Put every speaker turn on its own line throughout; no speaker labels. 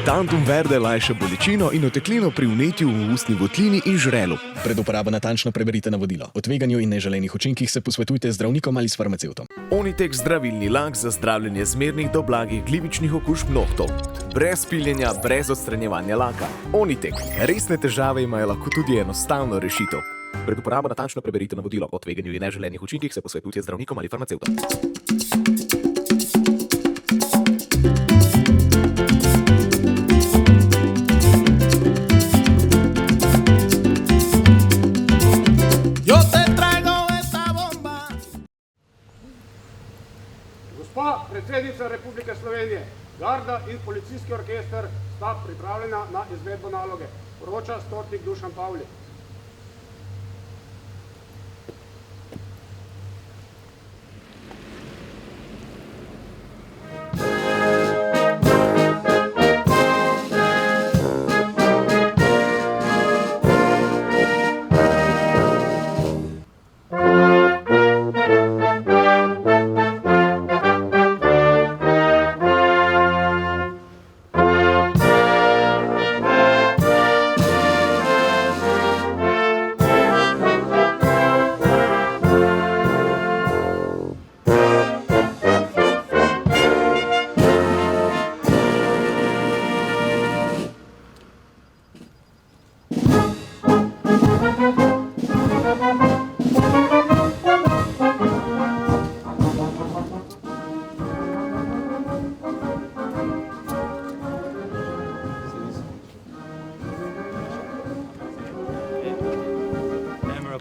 Tantum verde lajša bolečino in oteklino pri vnetju v ustni votlini in žrelu.
Pred uporabo natančno preberite navodilo. O tveganju in neželenih učinkih se posvetujte z zdravnikom ali s farmacevtom.
Onitek zdravilni lak za zdravljenje zmernih do blagih glivičnih okužb nohtov. Brez piljenja, brez odstranjevanja laka. Onitek. Resne težave imajo lahko tudi enostavno rešitev.
Pred uporabo natančno preberite navodilo. O tveganju in neželenih učinkih se posvetujte z zdravnikom ali farmacevtom.
Gospa predsednica Republike Slovenije, garda in policijski orkester sta pripravljena na izvedbo naloge. Poroča stotnik Dušan Pavli.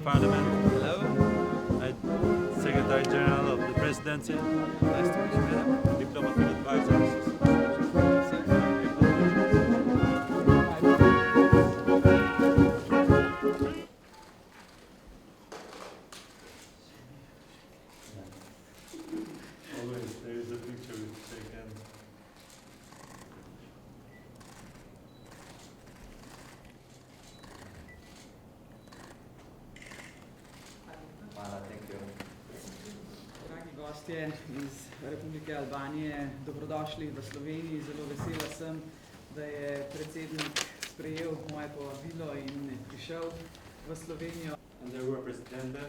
Parliament. Hello. I'm Secretary General of the Presidency. Nice to meet you, madam. Diplomatic advisors. Always there is a picture with shake hands.
Gostje iz Republike Albanije, dobrodošli v Sloveniji. Zelo vesela sem, da je predsednik sprejel moje povabilo in prišel v Slovenijo.
And there were presidente,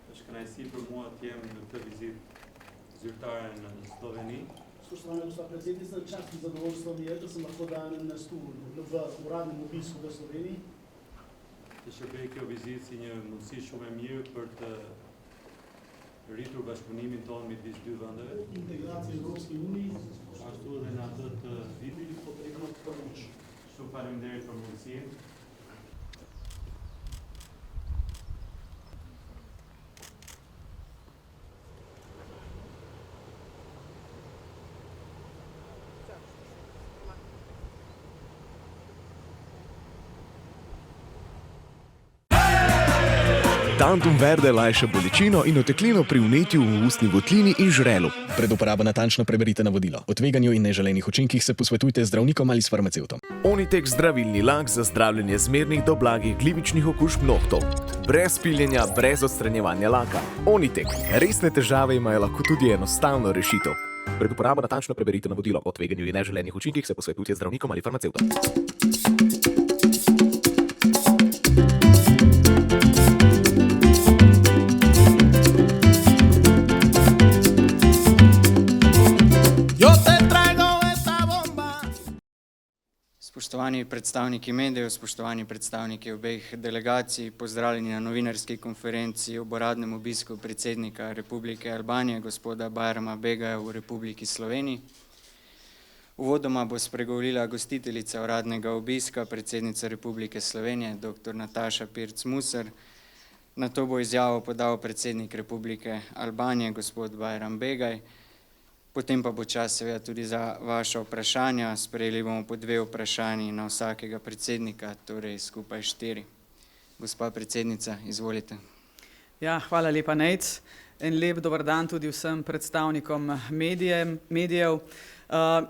which can I see for more tem to visit zjutraj in Sloveniji.
Spoštovana gospa predsednica, čast in zadovoljstvo mi je, da sem lahko danes tu v uradnem obisku v Sloveniji.
Het is een beetje visit in je monsiešu memir për të rritur bashkëpunimin tonë midis dy vendeve.
Integracija Evropske unije.
Ashtu edhe në atë të vitit.
Potrebno pomoć.
Shumë faleminderit për mundësinë.
Tantum verde lajša bolečino in oteklino pri vnetju v ustni votlini in žrelu.
Pred uporabo natančno preberite navodilo. O tveganju in neželenih učinkih se posvetujte z zdravnikom ali s farmacevtom.
Onitek zdravilni lak za zdravljenje zmernih do blagih glivičnih okužb nohtov. Brez piljenja, brez odstranjevanja laka. Onitek. Resne težave imajo lahko tudi enostavno rešitev.
Pred uporabo natančno preberite navodilo. O tveganju in neželenih učinkih se posvetujte z zdravnikom ali farmacevtom.
Spoštovani predstavniki medijev, spoštovani predstavniki obeh delegacij, pozdravljeni na novinarski konferenci ob uradnem obisku predsednika Republike Albanije, gospoda Bajrama Begaja v Republiki Sloveniji. Uvodoma bo spregovorila gostiteljica uradnega obiska, predsednica Republike Slovenije, dr. Nataša Pirc Musar. Nato bo izjavo podal predsednik Republike Albanije, gospod Bajram Begaj. Potem pa bo čas seveda tudi za vaše vprašanja. Sprejeli bomo po 2 vprašanji na vsakega predsednika, torej skupaj 4. Gospa predsednica, izvolite.
Ja, hvala lepa, Nejc. En lep dober dan tudi vsem predstavnikom medijev.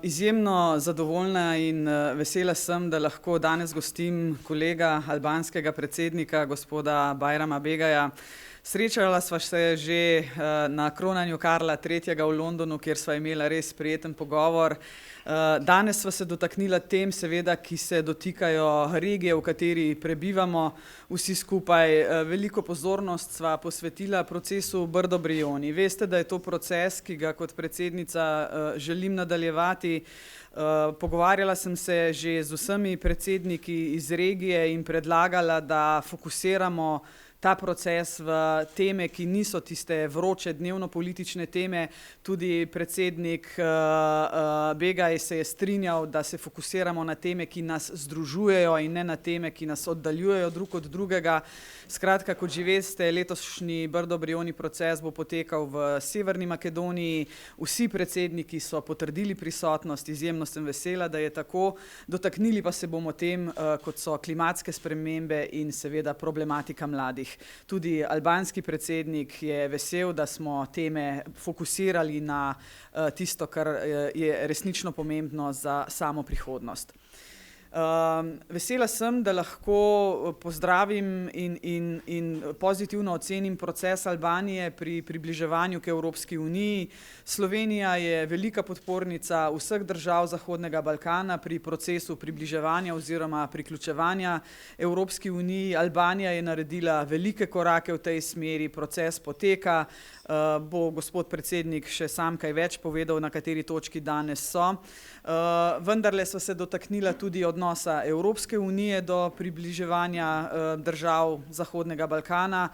Izjemno zadovoljna in vesela sem, da lahko danes gostim kolega albanskega predsednika, gospoda Bajrama Begaja, Srečala sva se že na kronanju Karla III. V Londonu, kjer sva imela res prijeten pogovor. Danes sva se dotaknila tem, seveda, ki se dotikajo regije, v kateri prebivamo vsi skupaj. Veliko pozornost sva posvetila procesu Brdo-Brioni. Veste, da je to proces, ki ga kot predsednica želim nadaljevati. Pogovarjala sem se že z vsemi predsedniki iz regije in predlagala, da fokusiramo ta proces v teme, ki niso tiste vroče dnevno politične teme. Tudi predsednik Begaj se je strinjal, da se fokusiramo na teme, ki nas združujejo in ne na teme, ki nas oddaljujejo drug od drugega. Skratka, kot že veste, letošnji Brdo-Brioni proces bo potekal v Severni Makedoniji. Vsi predsedniki so potrdili prisotnost, izjemno sem vesela, da je tako. Dotaknili pa se bomo tem, kot so klimatske spremembe in seveda problematika mladih. Tudi albanski predsednik je vesel, da smo teme fokusirali na tisto, kar je resnično pomembno za samo prihodnost. Vesela sem, da lahko pozdravim in pozitivno ocenim proces Albanije pri približevanju k Evropski uniji. Slovenija je velika podpornica vseh držav Zahodnega Balkana pri procesu približevanja oziroma priključevanja Evropski uniji. Albanija je naredila velike korake v tej smeri, proces poteka. Bo gospod predsednik še sam kaj več povedal, na kateri točki danes so. Vendarle so se dotaknila tudi odnosa Evropske unije do približevanja držav Zahodnega Balkana.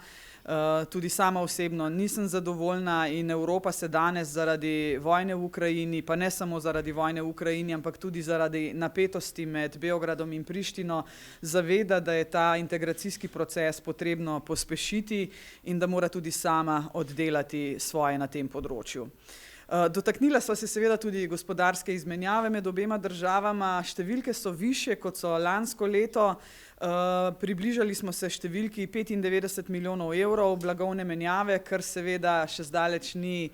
Tudi sama osebno nisem zadovoljna in Evropa se danes zaradi vojne v Ukrajini, pa ne samo zaradi vojne v Ukrajini, ampak tudi zaradi napetosti med Beogradom in Prištino, zaveda, da je ta integracijski proces potrebno pospešiti in da mora tudi sama oddelati svoje na tem področju. Dotaknila sva se seveda tudi gospodarske izmenjave med obema državama. Številke so višje, kot so lansko leto. Približali smo se številki 95 milijonov evrov blagovne menjave, kar seveda še zdaleč ni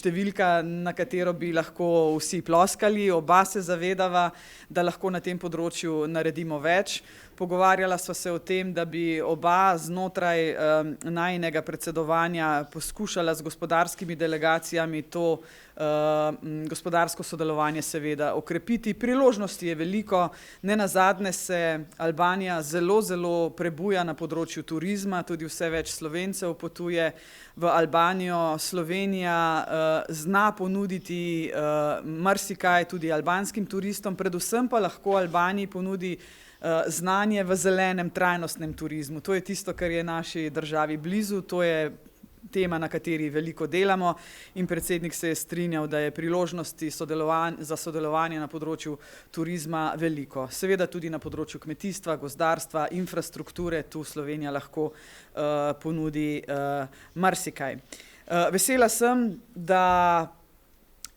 številka, na katero bi lahko vsi ploskali. Oba se zavedava, da lahko na tem področju naredimo več. Pogovarjala sva se o tem, da bi oba znotraj najinega predsedovanja poskušala z gospodarskimi delegacijami to gospodarsko sodelovanje seveda okrepiti. Priložnosti je veliko. Nenazadnje se Albanija zelo prebuja na področju turizma, tudi vse več Slovencev potuje v Albanijo. Slovenija zna ponuditi marsikaj tudi albanskim turistom, predvsem pa lahko Albaniji ponudi znanje v zelenem trajnostnem turizmu. To je tisto, kar je naši državi blizu, to je tema, na kateri veliko delamo in predsednik se je strinjal, da je priložnosti za sodelovanje na področju turizma veliko. Seveda tudi na področju kmetijstva, gozdarstva, infrastrukture, tu Slovenija lahko ponudi marsikaj. Vesela sem, da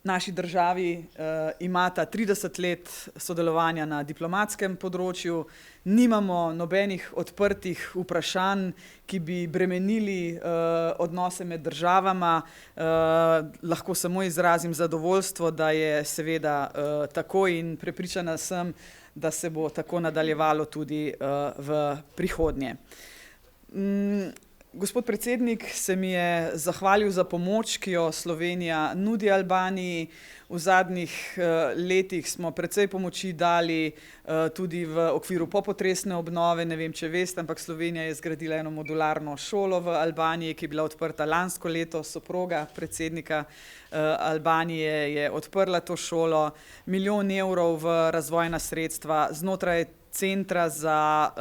naši državi imata 30 let sodelovanja na diplomatskem področju. Nimamo nobenih odprtih vprašanj, ki bi bremenili odnose med državama. Lahko samo izrazim zadovoljstvo, da je seveda tako in prepričana sem, da se bo tako nadaljevalo tudi v prihodnje. Gospod predsednik se mi je zahvalil za pomoč, ki jo Slovenija nudi Albaniji. V zadnjih letih smo precej pomoči dali tudi v okviru popotresne obnove. Ne vem, če veste, ampak Slovenija je zgradila eno modularno šolo v Albaniji, ki je bila odprta lansko leto. Soproga predsednika Albanije je odprla to šolo. 1 milijon evrov v razvojna sredstva znotraj Centra za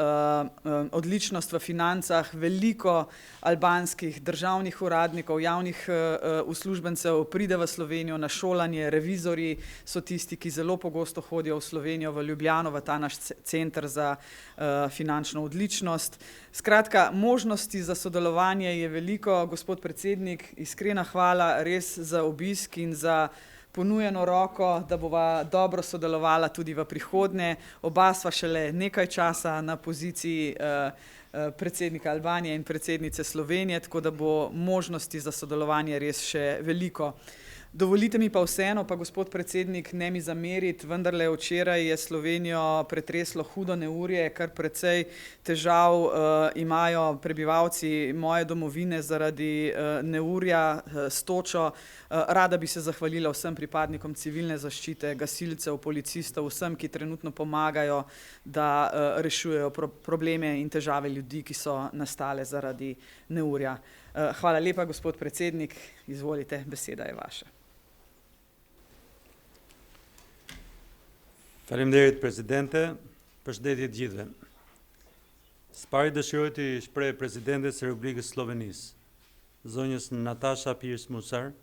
odličnost v financah. Veliko albanskih državnih uradnikov, javnih uslužbencev pride v Slovenijo na šolanje. Revizorji so tisti, ki zelo pogosto hodijo v Slovenijo, v Ljubljano, v ta naš Center za finančno odličnost. Skratka, možnosti za sodelovanje je veliko. Gospod predsednik, iskrena hvala res za obisk in za ponujeno roko, da bova dobro sodelovala tudi v prihodnje. Oba sva šele nekaj časa na poziciji predsednika Albanije in predsednice Slovenije, tako da bo možnosti za sodelovanje res še veliko. Dovolite mi pa vseeno, pa gospod predsednik, ne mi zameriti, vendarle včeraj je Slovenijo pretreslo hudo neurje, kar precej težav imajo prebivalci moje domovine zaradi neurja s točo. Rada bi se zahvalila vsem pripadnikom civilne zaščite, gasilcev, policistov, vsem, ki trenutno pomagajo, da rešujejo probleme in težave ljudi, ki so nastale zaradi neurja. Hvala lepa, gospod predsednik, izvolite, beseda je vaša.
Faleminderit presidente, përshëndetje të gjithëve. Së pari dëshiroj të shpreh presidentes së Republikës Slovenisë, zonjës Natasha Pirc Musar,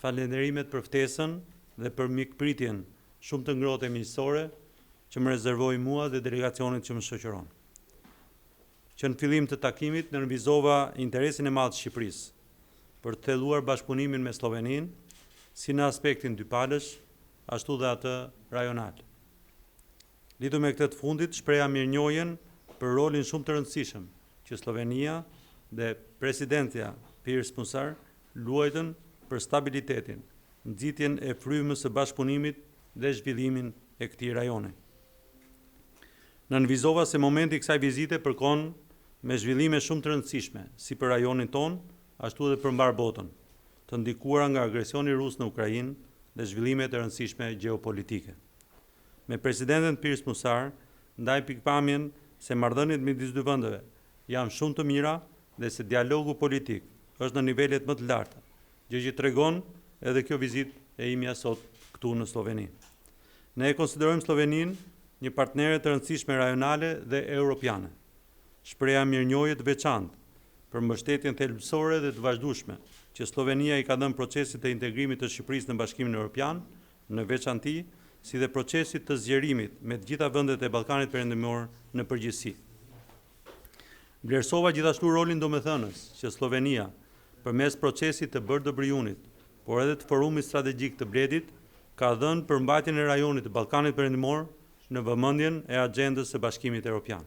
falënderimet për ftesën dhe për mikpritjen shumë të ngrohtë e miqësore që më rezervoi mua dhe delegacionit që më shoqëron. Që në fillim të takimit nënvizova interesin e madh të Shqipërisë për të thelluar bashkëpunimin me Sloveninë, si në aspektin dypalësh, ashtu dhe atë rajonal. Lidhur me këtë të fundit, shpreha mirënjohjen për rolin shumë të rëndësishëm që Slovenia dhe presidentja Pirc Musar luajtën për stabilitetin, nxitjen e frymës së bashkëpunimit dhe zhvillimin e këtij rajoni. Nënvizova se momenti i kësaj vizite përkon me zhvillime shumë të rëndësishme, si për rajonin ton, ashtu edhe për mbar botën, të ndikuara nga agresioni rus në Ukrainë dhe zhvillimet e rëndësishme gjeopolitike. Me presidenten Pirc Musar, ndaj pikpamjen se marrëdhëniet midis dy vendeve janë shumë të mira dhe se dialogu politik është në nivelet më të larta, gjë që tregon edhe kjo vizitë e imja sot këtu në Sloveni. Ne e konsiderojmë Sloveninë një partnere të rëndësishme rajonale dhe europiane. Shpreha mirënjohje të veçantë për mbështetjen thelbësore dhe të vazhdueshme që Slovenia i ka dhënë procesit të integrimit të Shqipërisë në Bashkimin Evropian, në veçanti, si dhe procesit të zgjerimit me të gjitha vendet e Ballkanit Perëndimor në përgjithësi. Vlerësova gjithashtu rolin domethënës që Slovenia, përmes procesit të Bërë-Dobrijunit, por edhe të forumit strategjik të Bledit, ka dhënë për mbajtjen e rajonit të Ballkanit Perëndimor në vëmendjen e agjendës së Bashkimit Evropian.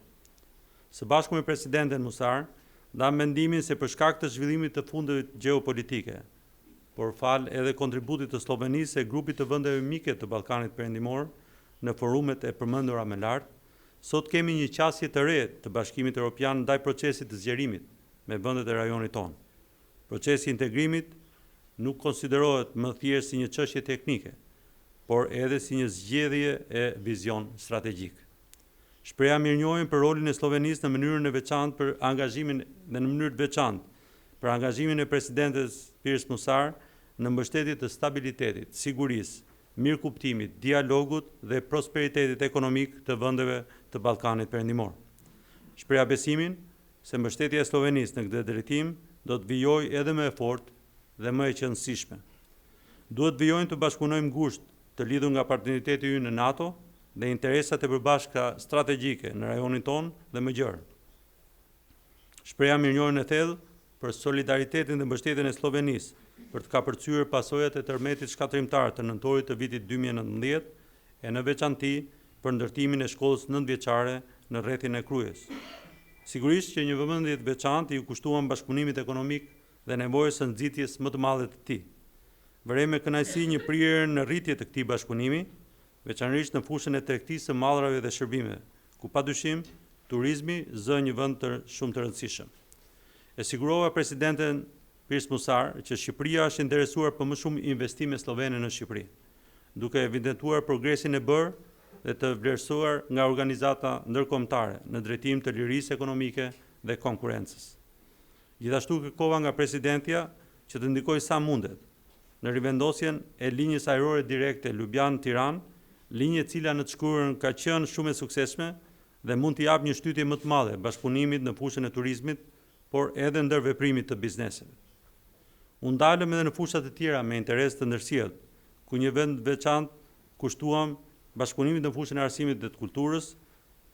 Së bashku me presidenten Musar, ndam mendimin se për shkak të zhvillimit të fundit gjeopolitike, por fal edhe kontributit të Slovenisë e grupit të vendeve mike të Ballkanit Perëndimor në forumet e përmendura më lart, sot kemi një qasje të re të Bashkimit Evropian ndaj procesit të zgjerimit me vendet e rajonit tonë. Procesi i integrimit nuk konsiderohet më thjesht si një çështje teknike, por edhe si një zgjedhje e vizion strategjik. Shpreha mirënjohjen për rolin e Slovenisë në mënyrën e veçantë për angazhimin dhe në mënyrë të veçantë për angazhimin e presidentes Pirc Musar në mbështetje të stabilitetit, sigurisë, mirëkuptimit, dialogut dhe prosperitetit ekonomik të vendeve të Ballkanit Perëndimor. Shpreha besimin se mbështetja e Slovenisë në këtë drejtim do të vijojë edhe më fort dhe më e qëndrueshme. Duhet vijojnë të bashkëpunojmë ngushtë të lidhur nga partneriteti ynë në NATO dhe interesat e përbashkëta strategjike në rajonin tonë dhe më gjerë. Shpreha mirënjohjen e thellë për solidaritetin dhe mbështetjen e Slovenisë për të kapërcyer pasojat e tërmetit shkatrimtar të nëntorit të vitit 2019 e në veçanti për ndërtimin e shkollës 9-vjeçare në rrethin e Krujës. Sigurisht që një vëmendje të veçantë i kushtuan bashkëpunimit ekonomik dhe nevojës së nxitjes më të madhe të tij. Vërej me kënaqësi një prirje në rritje të këtij bashkëpunimi, veçanërisht në fushën e tregtisë së mallrave dhe shërbimeve, ku padyshim turizmi zë një vend shumë të rëndësishëm. E sigurova presidenten Pirc Musar që Shqipëria është interesuar për më shumë investime slovene në Shqipëri, duke evidentuar progresin e bërë dhe të vlerësuar nga organizata ndërkombëtare në drejtim të lirisë ekonomike dhe konkurrencës. Gjithashtu kërkova nga presidentja që të ndikojë sa mundet në rivendosjen e linjës ajrore direkte Lubian-Tiranë, linjë e cila në të shkurtër ka qenë shumë e suksesshme dhe mund të japë një shtytje më të madhe bashkëpunimit në fushën e turizmit, por edhe ndër veprimit të bizneseve. U ndalëm edhe në fushat të tjera me interes të ndërsjellët, ku një vend veçantë kushtuam bashkëpunimit në fushën e arsimit dhe të kulturës,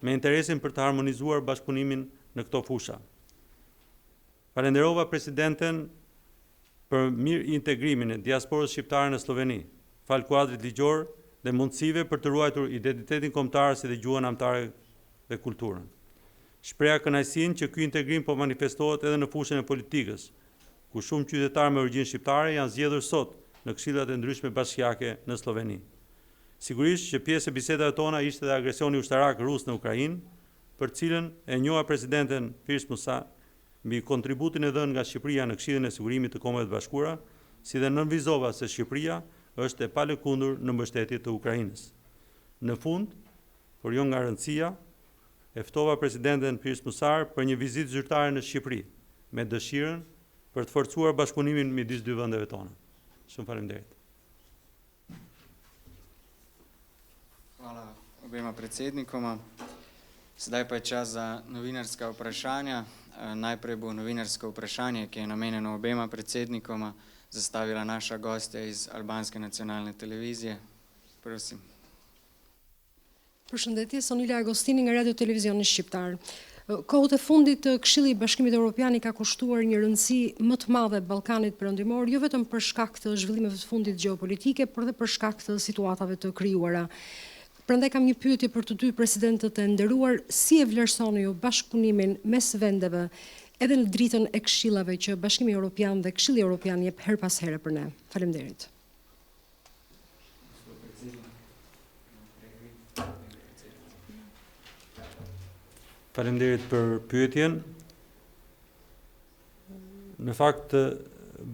me interesin për të harmonizuar bashkëpunimin në këto fusha. Falenderova presidenten për mirë integrimin e diasporës shqiptare në Sloveni, fal kuadrit ligjor dhe mundësive për të ruajtur identitetin kombëtar si dhe gjuhën anëtare dhe kulturën. Shpreha kënaqësinë që ky integrim po manifestohet edhe në fushën e politikës, ku shumë qytetarë me origjinë shqiptare janë zgjedhur sot në këshillat e ndryshme bashkiake në Sloveni. Sigurisht që pjesë e bisedave tona ishte dhe agresioni ushtarak rus në Ukrainë, për cilën e njoha presidenten Firs Musa mbi kontributin e dhënë nga Shqipëria në Këshillin e Sigurimit të Kombeve të Bashkuara, si dhe nënvizova se Shqipëria është e palëkundur në mbështetje të Ukrainës. Në fund, por jo nga rëndësia, e ftova presidenten Firs Musar për një vizitë zyrtare në Shqipëri, me dëshirën për të forcuar bashkëpunimin midis dy vendeve tona. Shumë faleminderit.
Hvala obema predsednikoma. Sedaj pa je čas za novinarska vprašanja. Najprej bo novinarsko vprašanje, ki je namenjeno obema predsednikoma, zastavila naša gostja iz Albanske nacionalne televizije. Prosim.
Përshëndetje, Sonila Agostini nga Radio Televizioni Shqiptar. Kohët e fundit Këshilli i Bashkimit Evropian i ka kushtuar një rëndësi më të madhe Ballkanit Perëndimor, jo vetëm për shkak të zhvillimeve të fundit gjeopolitike, por edhe për shkak të situatave të krijuara. Prandaj kam një pyetje për të dy presidentët e nderuar, si e vlerësoni ju bashkëpunimin mes vendeve edhe në dritën e këshillave që Bashkimi Evropian dhe Këshilli Evropian jep her pas here për ne? Faleminderit.
Faleminderit për pyetjen. Në fakt,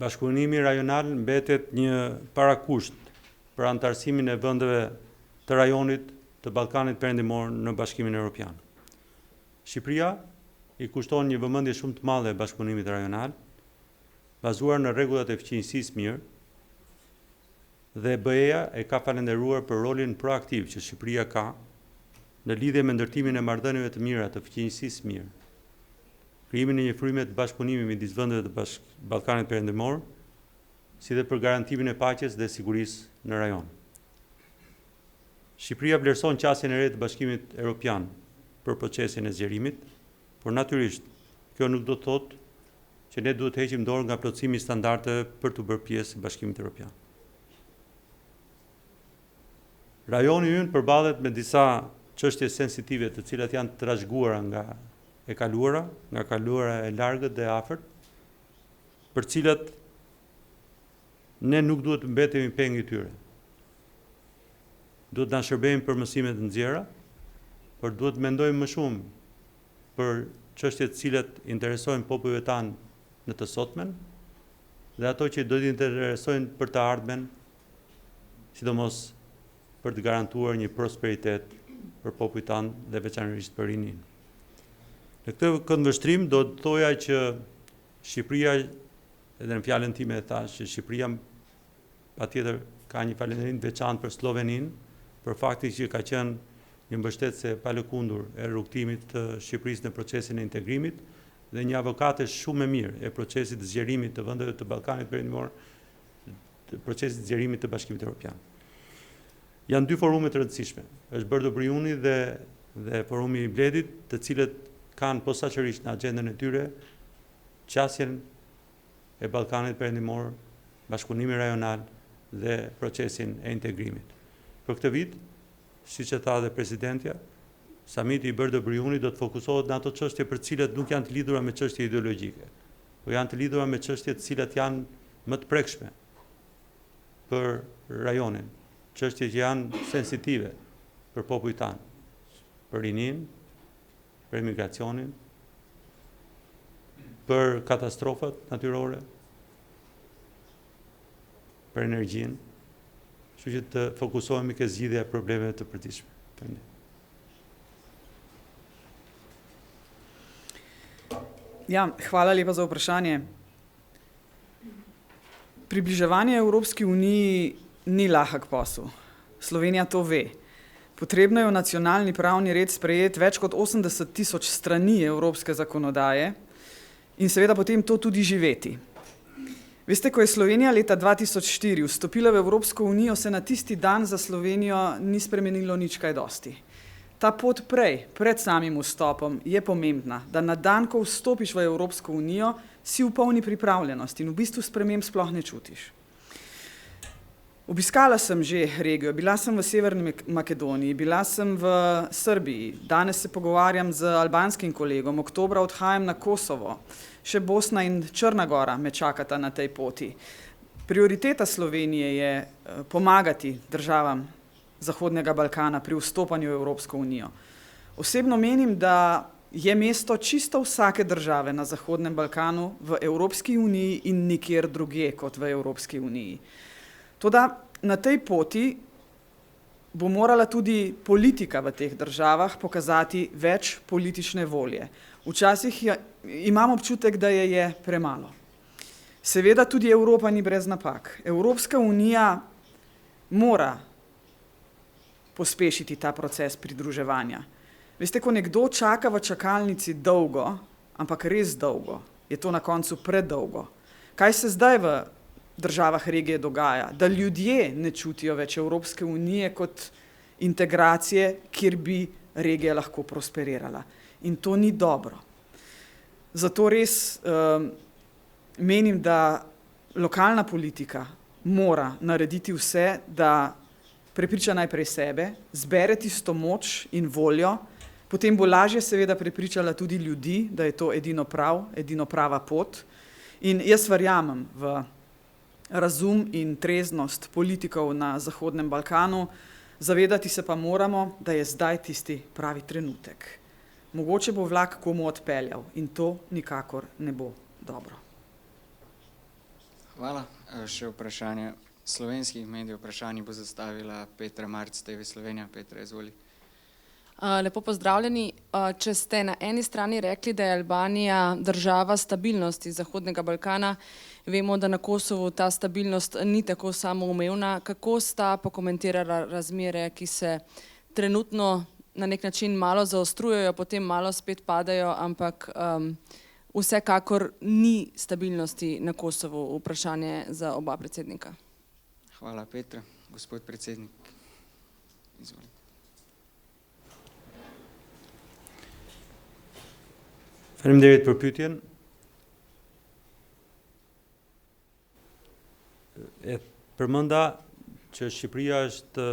bashkëpunimi rajonal mbetet një parakusht për antarësimin e vendeve të rajonit të Ballkanit Perëndimor në Bashkimin Evropian. Shqipëria i kushton një vëmendje shumë të madhe bashkëpunimit rajonal, bazuar në rregullat e fuqinisë mirë, dhe BE-ja e ka falenderuar për rolin proaktiv që Shqipëria ka në lidhje me ndërtimin e marrëdhënieve të mira të fuqinisë mirë, krijimin e një fryme të bashkëpunimit midis vendeve të Ballkanit Perëndimor, si dhe për garantimin e paqes dhe sigurisë në rajon. Shqipëria vlerëson qasjen e re të Bashkimit Evropian për procesin e zgjerimit, por natyrisht kjo nuk do të thotë që ne duhet të heqim dorë nga plotësimi i standardeve për të bërë pjesë e Bashkimit Evropian. Rajoni ynë përballet me disa çështje sensitive të cilat janë të trashëguara nga kaluara e largët dhe afërt, për cilat ne nuk duhet të mbetemi peng i tyre. Duhet na shërbejmë për mësime të nxjerra, por duhet të mendojmë më shumë për çështjet të cilat interesojnë popujve tanë në të sotmen dhe ato që do të interesojnë për të ardhmen, sidomos për të garantuar një prosperitet për popujt tanë dhe veçanërisht për rinin. Në këtë këndvështrim do të thoja që Shqipëria, edhe në fjalën time e thash që Shqipëria patjetër ka një falënderim të veçantë për Sloveninë, për faktin që ka qenë një mbështetëse pa lëkundur e rrugtimit të Shqipërisë në procesin e integrimit dhe një avokate shumë e mirë e procesit të zgjerimit të vendeve të Ballkanit Perëndimor, të procesit të zgjerimit të Bashkimit Evropian. Janë dy forume të rëndësishme, është Bërdo Briuni dhe forumi i Bledit, të cilët kanë posaçërisht në agjendën e tyre qasjen e Ballkanit Perëndimor, bashkëpunimi rajonal dhe procesin e integrimit. Për këtë vit, siç e tha dhe presidentja, samiti i Bërdo Briuni do të fokusohet në ato çështje për cilat nuk janë të lidhura me çështje ideologjike, por janë të lidhura me çështje të cilat janë më të prekshme për rajonin, çështje që janë sensitive për popujt tanë, për rinin, për emigracionin, për katastrofat natyrore, për energjinë, kështu që të fokusohemi ke zgjidhja e problemeve të përditshme.
Ja, hvala lepa za vprašanje. Približevanje Evropski uniji ni lahek posel. Slovenija to ve. Potrebno je v nacionalni pravni red sprejeti več kot 80.000 strani evropske zakonodaje in seveda potem to tudi živeti. Veste, ko je Slovenija leta 2004 vstopila v Evropsko unijo, se na tisti dan za Slovenijo ni spremenilo nič kaj dosti. Ta pot pred samim vstopom je pomembna, da na dan, ko vstopiš v Evropsko unijo, si v polni pripravljenosti in v bistvu sprememb sploh ne čutiš. Obiskala sem že regijo, bila sem v Severni Makedoniji, bila sem v Srbiji, danes se pogovarjam z albanskim kolegom, oktobra odhajam na Kosovo, še Bosna in Črna Gora me čakata na tej poti. Prioriteta Slovenije je pomagati državam Zahodnega Balkana pri vstopanju v Evropsko unijo. Osebno menim, da je mesto čisto vsake države na Zahodnem Balkanu v Evropski uniji in nikjer drugje kot v Evropski uniji. Toda na tej poti bo morala tudi politika v teh državah pokazati več politične volje. Včasih imam občutek, da je premalo. Seveda tudi Evropa ni brez napak. Evropska unija mora pospešiti ta proces pridruževanja. Veste, ko nekdo čaka v čakalnici dolgo, ampak res dolgo, je to na koncu predolgo. Kaj se zdaj v državah regije dogaja? Da ljudje ne čutijo več Evropske unije kot integracije, kjer bi regija lahko prosperirala. In to ni dobro. Zato res menim, da lokalna politika mora narediti vse, da prepriča najprej sebe, zbere tisto moč in voljo, potem bo lažje seveda prepričala tudi ljudi, da je to edino prava pot. In jaz verjamem v razum in treznost politikov na Zahodnem Balkanu, zavedati se pa moramo, da je zdaj tisti pravi trenutek. Mogoče bo vlak komu odpeljal in to nikakor ne bo dobro.
Hvala. Še vprašanje slovenskih medijev. Vprašanje bo zastavila Petra Marc, TV Slovenija. Petra, izvoli.
Lepo pozdravljeni. Če ste na eni strani rekli, da je Albanija država stabilnosti Zahodnega Balkana, vemo, da na Kosovu ta stabilnost ni tako samoumevna. Kako sta pokomentirala razmere, ki se trenutno na nek način malo zaostrujejo, potem malo spet padajo, ampak vsekakor ni stabilnosti na Kosovu? Vprašanje za oba predsednika.
Hvala, Petra. Gospod predsednik, izvolite.
Faleminderit për pyetjen. E përmenda që Shqipëria është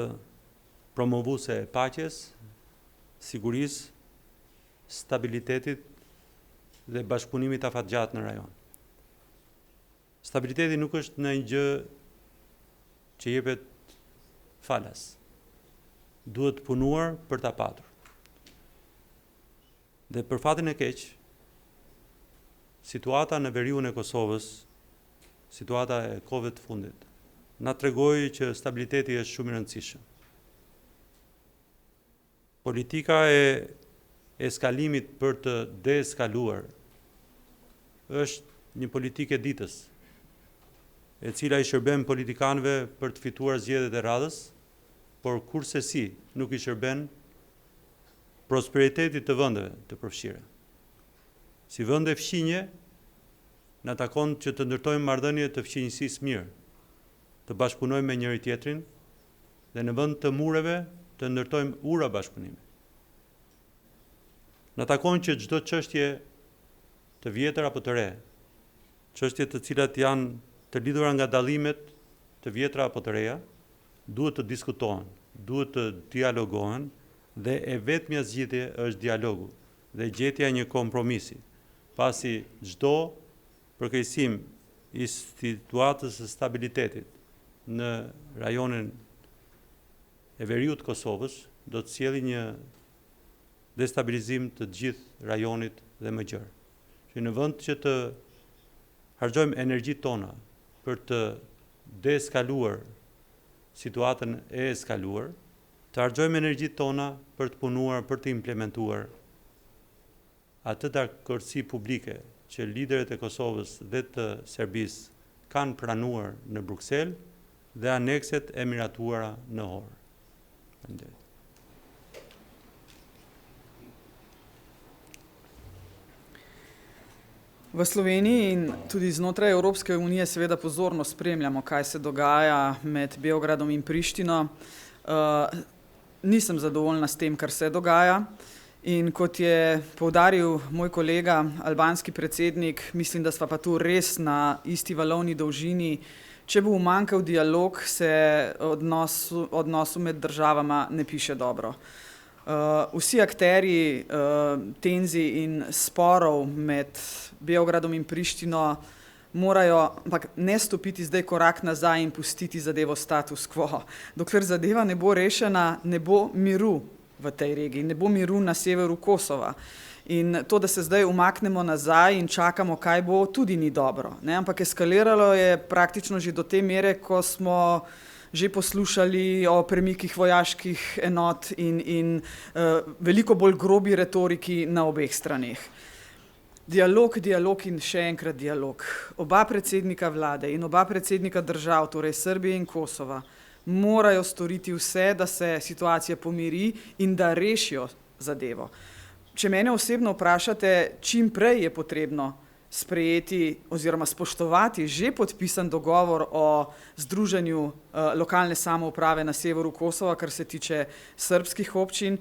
promovuese e paqes, sigurisë, stabilitetit dhe bashkëpunimit afatgjat në rajon. Stabiliteti nuk është ndonjë gjë që jepet falas. Duhet punuar për ta patur. Dhe për fatin e keq, situata në veriun e Kosovës, situata e kohëve të fundit, na tregoi që stabiliteti është shumë i rëndësishëm. Politika e eskalimit për të deeskaluar është një politikë e ditës, e cila i shërben politikanëve për të fituar zgjedhjet e radhës, por kurse si nuk i shërben prosperitetit të vendeve të përfshira. Si vende fqinje, na takon që të ndërtojmë marrëdhënie të fqinjësisë mirë, të bashkëpunojmë me njëri tjetrin dhe në vend të mureve të ndërtojmë ura bashkëpunimi. Na takon që çdo çështje të vjetër apo të re, çështje të cilat janë të lidhura nga dallimet të vjetra apo të reja, duhet të diskutohen, duhet të dialogohen dhe e vetmja zgjidhje është dialogu dhe gjetja një kompromisi, pasi çdo përkeqësim i situatës së stabilitetit në rajonin e veriut të Kosovës do të sjellë një destabilizim të gjithë rajonit dhe më gjerë. Që në vend që të harxojmë energjitë tona për të deeskaluar situatën e eskaluar, të harxojmë energjitë tona për të punuar, për të implementuar atë dakordsi publike që liderët e Kosovës dhe të Serbisë kanë pranuar në Bruksel dhe anekset e miratuara në Ohër. Faleminderit.
V Sloveniji in tudi znotraj Evropske unije seveda pozorno spremljamo, kaj se dogaja med Beogradom in Prištino. Nisem zadovoljna s tem, kar se dogaja. In kot je poudaril moj kolega, albanski predsednik, mislim, da sva pa tu res na isti valovni dolžini. Če bo umanjkal dialog, se odnosu med državama ne piše dobro. Vsi akterji tenzij in sporov med Beogradom in Prištino morajo ampak ne stopiti zdaj korak nazaj in pustiti zadevo status quo. Dokler zadeva ne bo rešena, ne bo miru v tej regiji, ne bo miru na severu Kosova. In to, da se zdaj umaknemo nazaj in čakamo, kaj bo, tudi ni dobro. Ne? Ampak eskaliralo je praktično že do te mere, ko smo že poslušali o premikih vojaških enot in veliko bolj grobi retoriki na obeh straneh. Dialog in še enkrat dialog. Oba predsednika vlade in oba predsednika držav, torej Srbije in Kosova, morajo storiti vse, da se situacija pomiri in da rešijo zadevo. Če mene osebno vprašate, čim prej je potrebno sprejeti oziroma spoštovati že podpisan dogovor o združenju lokalne samouprave na severu Kosova, kar se tiče srbskih občin,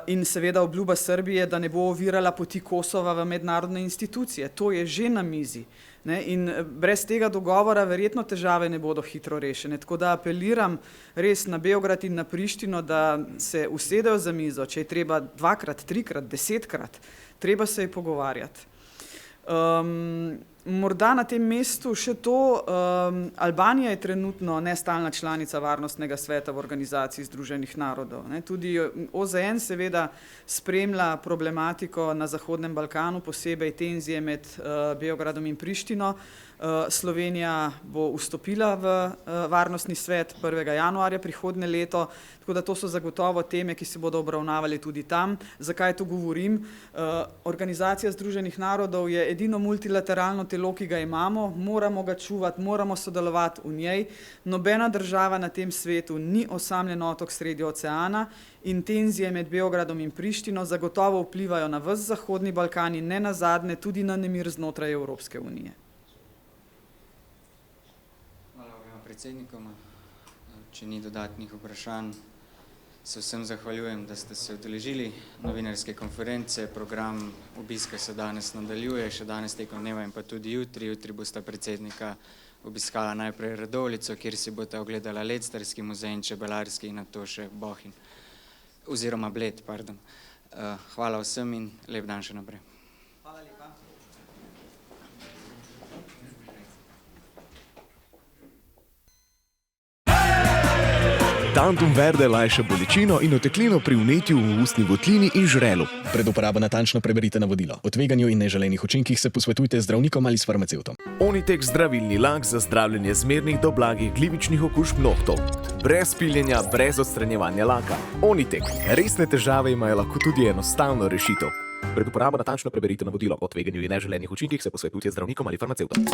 in seveda obljuba Srbije, da ne bo ovirala poti Kosova v mednarodne institucije. To je že na mizi. Ne? In brez tega dogovora verjetno težave ne bodo hitro rešene. Tako da apeliram res na Beograd in na Prištino, da se usedejo za mizo, če je treba 2-krat, 3-krat, 10-krat, treba se je pogovarjati. Morda na tem mestu še to, Albanija je trenutno nestalna članica Varnostnega sveta v Organizaciji Združenih narodov. Ne? Tudi OZN seveda spremlja problematiko na Zahodnem Balkanu, posebej tenzije med Beogradom in Prištino. Slovenija bo vstopila v Varnostni svet 1. januarja prihodnje leto, tako da to so zagotovo teme, ki se bodo obravnavali tudi tam. Zakaj to govorim? Organizacija Združenih narodov je edino multilateralno telo, ki ga imamo, moramo ga čuvati, moramo sodelovati v njej. Nobena država na tem svetu ni osamljen otok sredi oceana in tenzije med Beogradom in Prištino zagotovo vplivajo na ves Zahodni Balkan in ne nazadnje tudi na nemir znotraj Evropske unije.
Predsednikoma. Če ni dodatnih vprašanj, se vsem zahvaljujem, da ste se udeležili novinarske konference. Program obiska se danes nadaljuje, še danes tekom dneva in pa tudi jutri. Jutri bosta predsednika obiskala najprej Radovljico, kjer si boste ogledala Lectarski muzej in Čebelarski in nato še Bohinj, oziroma Bled, pardon. Hvala vsem in lep dan še naprej.
Tantum verde lajša bolečino in oteklino pri vnetju v ustni votlini in žrelu.
Pred uporabo natančno preberite navodilo. O tveganju in neželenih učinkih se posvetujte z zdravnikom ali s farmacevtom.
Onitek zdravilni lak za zdravljenje zmernih do blagih glivičnih okužb nohtov. Brez piljenja, brez odstranjevanja laka. Onitek. Resne težave imajo lahko tudi enostavno rešitev. Pred uporabo natančno preberite navodilo. O tveganju in neželenih učinkih se posvetujte z zdravnikom ali farmacevtom.